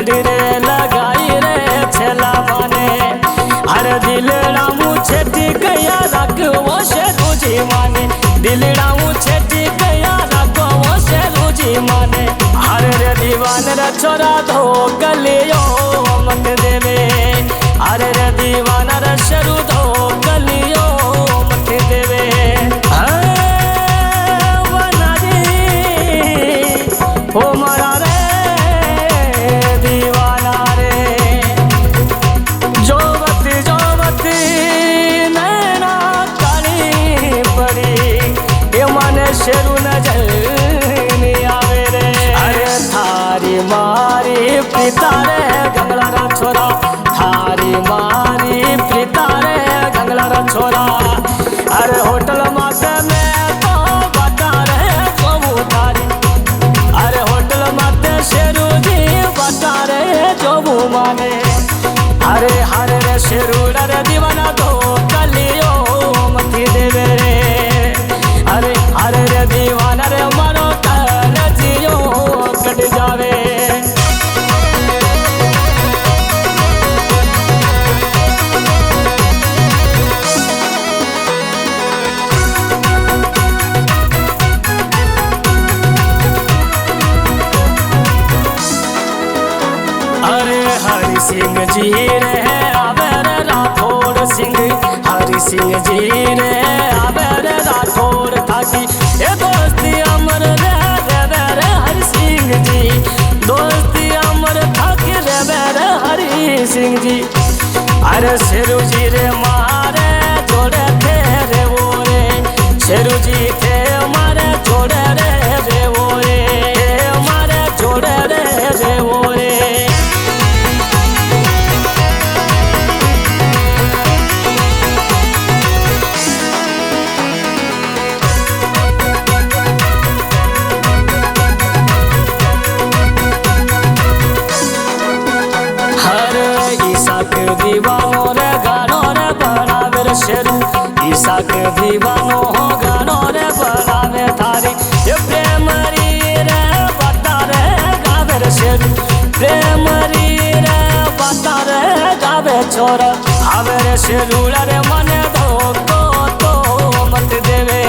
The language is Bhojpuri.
मेलडी रे लगाई रे छेला माने अरे दिलड़ा मुझे गया रखो से तुझी माने दिलड़ा मुझे गया रखो से तुझी माने अरे रे दीवान रे छोरा धो गलियो मत देवे अरे रे दीवान रे शरू धो गलियो मत देवे ओ मारा रे दीवाना रे जोवती नैना काली पड़ी ये मन शेरू नजर नहीं आवे रे अरे थारी मारी पिता रे गंगला रा छोरा थारी मारी पिता रे गंगला रा छोरा अरे होटल माते में तो बता रे जो थारी अरे होटल माते शेरू जी बता रे जो माने अरे हरे रे शेरू रे दीवाना तो कलियो मती देवे रे अरे हरे रे दीवाना रे मारो कल जियो कट जावे हरि सिंह जी रे आवे रे राठौड़ सिंह हरि सिंह जी रे आवे रे राठौड़ थाकी ये दोस्ती अमर रे रे हरि सिंह जी दोस्ती अमर थाकी रे हरि सिंह जी अरे शेरू जी रे मारे जोड़े थे रे वो रे शेरू जी थे मारे जोड़े रे वो रे मारे जोड़े रे वो रे दीवानो रे गानो रे बनावे रे शेरू ईसा के दीवानो हो गानो रे बनावे थारी ये प्रेमरी रे बता रे गावे रे शेरू प्रेमरी रे बता रे गावे छोरा आवे रे शेरू रे मने धोको तो मत देवे